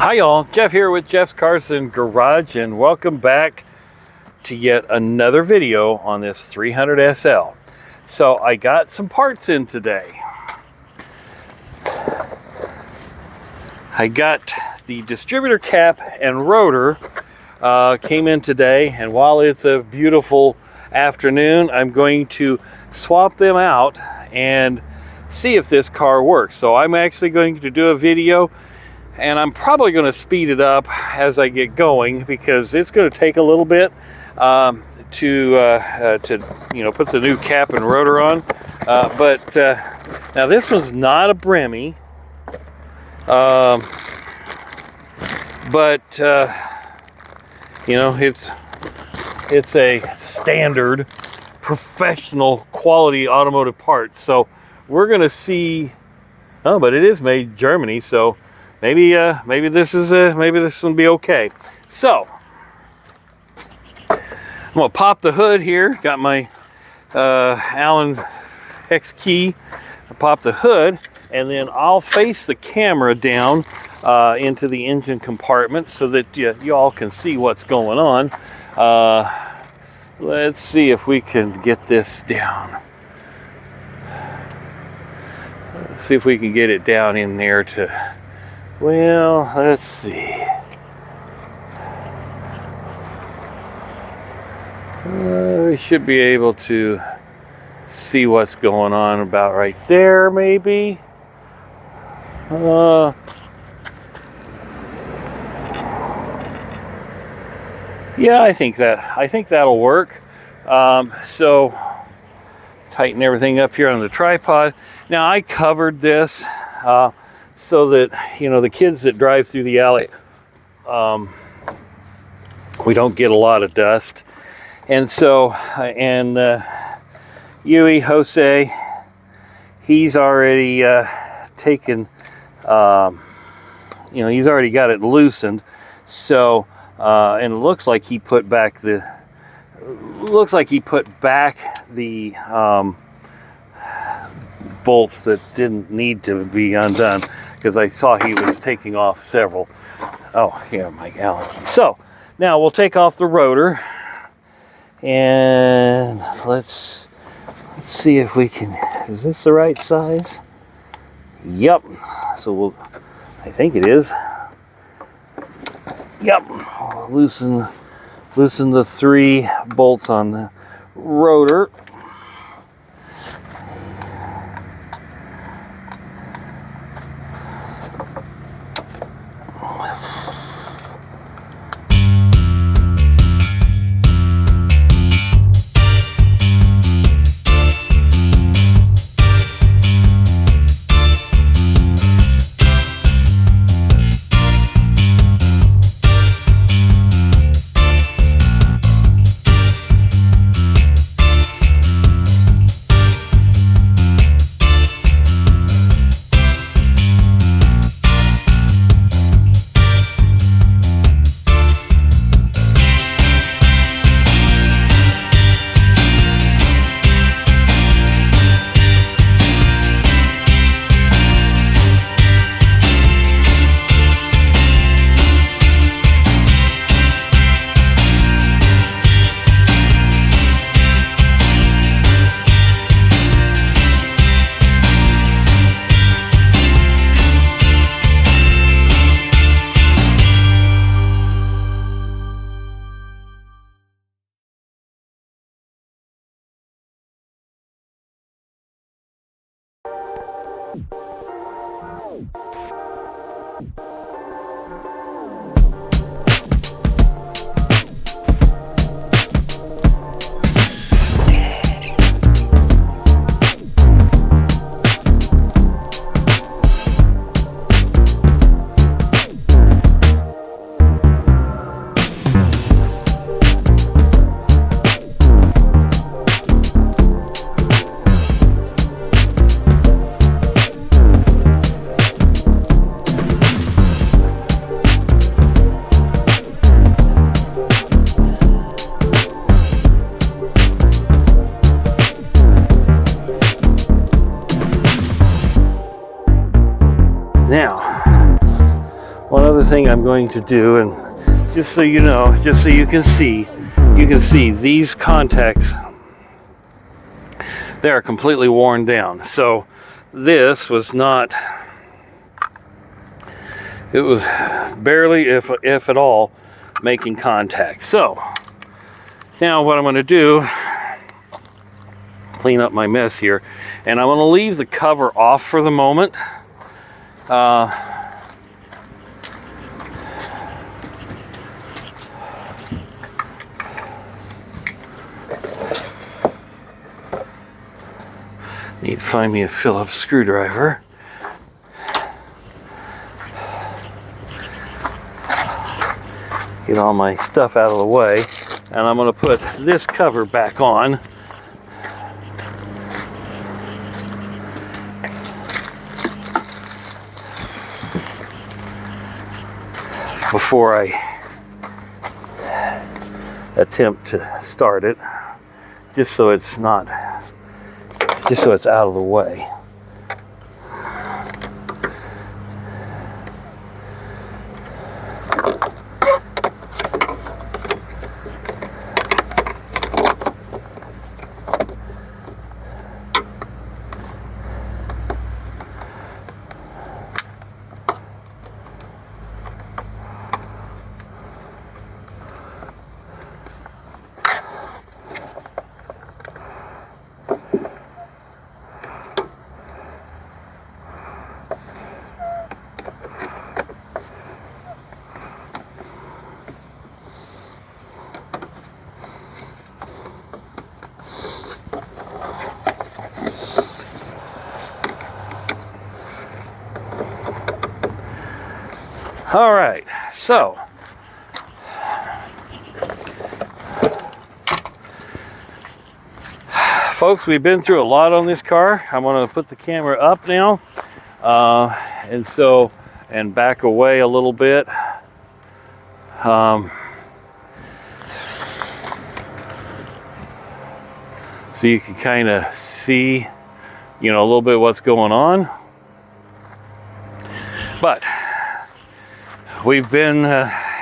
Hi y'all, Jeff here with Jeff's Carson Garage, and welcome back to yet another video on this 300 SL. So I got some parts in today. I got the distributor cap and rotor came in today, and while it's a beautiful afternoon, I'm going to swap them out and see if this car works. So I'm actually going to do a video, and I'm probably going to speed it up as I get going because it's going to take a little bit to put the new cap and rotor on. But now this one's not a Bremmy, but it's a standard professional quality automotive part. So we're going to see. Oh, but it is made in Germany, so maybe this will be okay. So I'm gonna pop the hood here. Got my Allen hex key. I pop the hood, and then I'll face the camera down into the engine compartment so that you all can see what's going on. Let's see if we can get this down. Let's see if we can get it down in there to. Well, let's see. We should be able to see what's going on about right there, maybe. Yeah, I think that'll work. So tighten everything up here on the tripod. Now I covered this so that the kids that drive through the alley, we don't get a lot of dust. And so Yui Jose, he's already taken, he's already got it loosened. So and it looks like he put back the bolts that didn't need to be undone, because I saw he was taking off several. Oh, yeah, my Allen key. So now we'll take off the rotor, and let's see if we can. Is this the right size? Yep. So I think it is. Yep. Loosen the 3 bolts on the rotor. thing I'm going to do, and just so you know, just so you can see these contacts, they are completely worn down. So this was not, it was barely, if at all, making contact. So now what I'm going to do, clean up my mess here, and I'm going to leave the cover off for the moment. Need to find me a Phillips screwdriver. Get all my stuff out of the way, and I'm going to put this cover back on. Before I attempt to start it, just so it's out of the way. All right, so folks, we've been through a lot on this car. I'm going to put the camera up now, and back away a little bit. So you can kind of see, you know, a little bit what's going on. But we've been,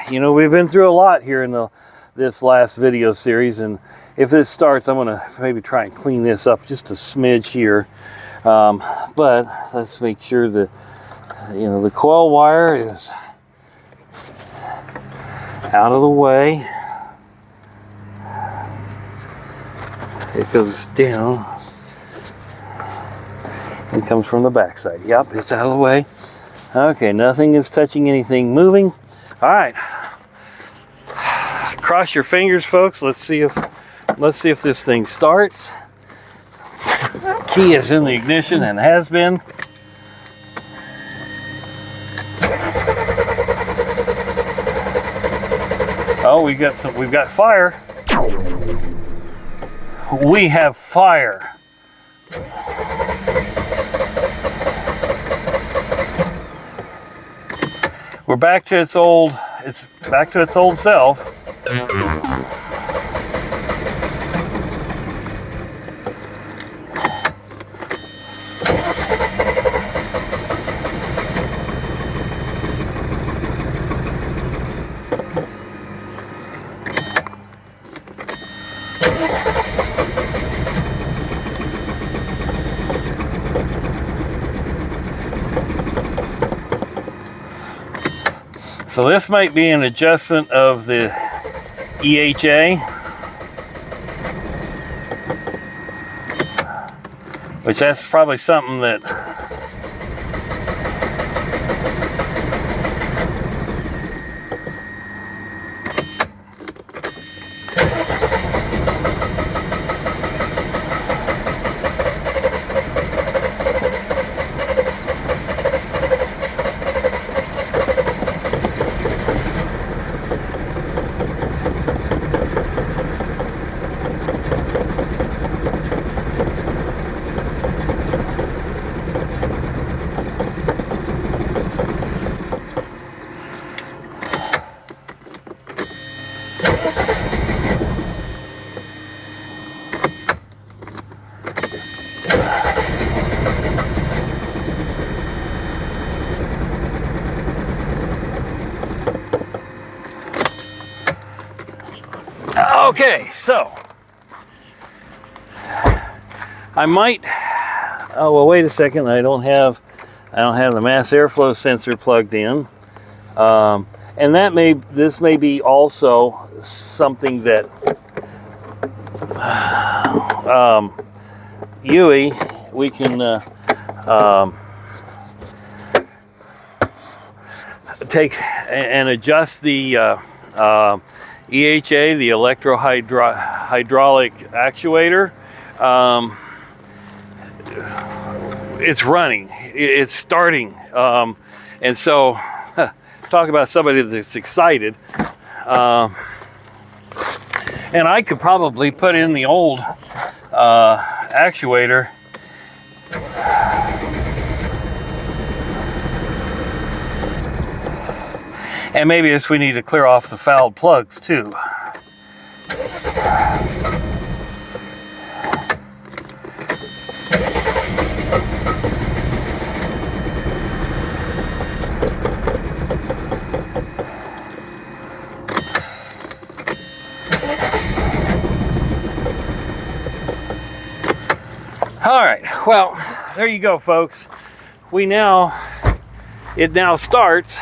we've been through a lot here in this last video series, and if this starts, I'm gonna maybe try and clean this up just a smidge here. But let's make sure that, the coil wire is out of the way. It goes down and comes from the backside. Yep, it's out of the way. Okay, nothing is touching anything moving. All right, cross your fingers, folks. Let's see if this thing starts. Key is in the ignition and has been. Oh, we've got fire. We have fire. We're back to its old self. So this might be an adjustment of the EHA, which that's probably something that Okay, so I might, oh well, wait a second, I don't have the mass airflow sensor plugged in. And this may be also something that Yui, we can take and adjust the EHA, the electro-hydraulic actuator. It's running, it's starting, and so talk about somebody that's excited. And I could probably put in the old actuator. And maybe we need to clear off the fouled plugs too. All right, well, there you go, folks. It now starts.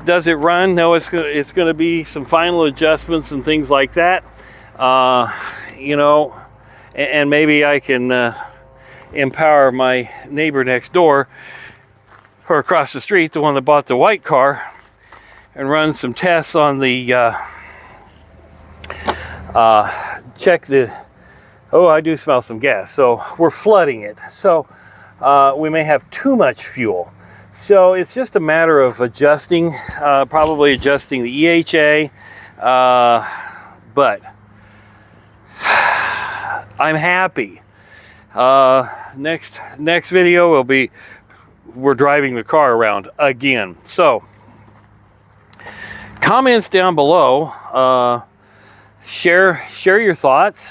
Does it run? No, it's going to be some final adjustments and things like that. You know, and maybe I can empower my neighbor next door or across the street, the one that bought the white car, and run some tests on the check the. Oh, I do smell some gas. So we're flooding it. So we may have too much fuel. So it's just a matter of adjusting, probably adjusting the EHA. But I'm happy. Next video will be we're driving the car around again. So comments down below. Share your thoughts.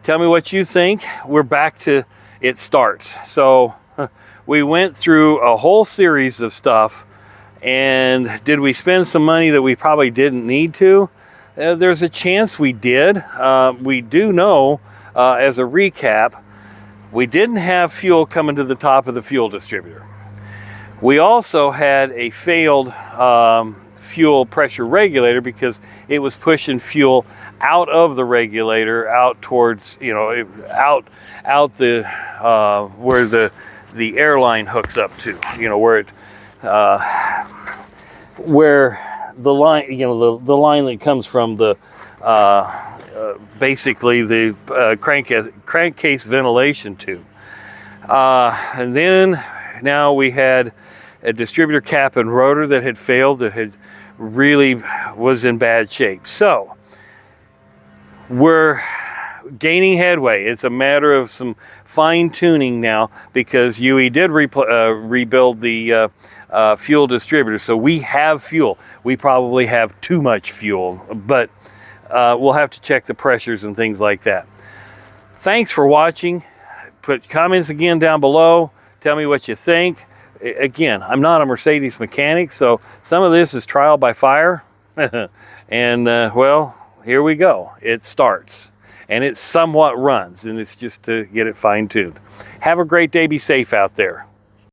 Tell me what you think. We're back to it starts. So we went through a whole series of stuff, and did we spend some money that we probably didn't need to? There's a chance we did. We do know, as a recap, we didn't have fuel coming to the top of the fuel distributor. We also had a failed fuel pressure regulator because it was pushing fuel out of the regulator, out towards, you know, out the where the airline hooks up to, you know, where the line, you know, the line that comes from the basically the crankcase ventilation tube. And then now we had a distributor cap and rotor that had failed, that had really was in bad shape. So we're gaining headway. It's a matter of some fine tuning now, because UE did rebuild the fuel distributor, so we have fuel. We probably have too much fuel, but we'll have to check the pressures and things like that. Thanks for watching. Put comments again down below. Tell me what you think. Again, I'm not a Mercedes mechanic, so some of this is trial by fire. And well, here we go. It starts, and it somewhat runs, and it's just to get it fine-tuned. Have a great day. Be safe out there.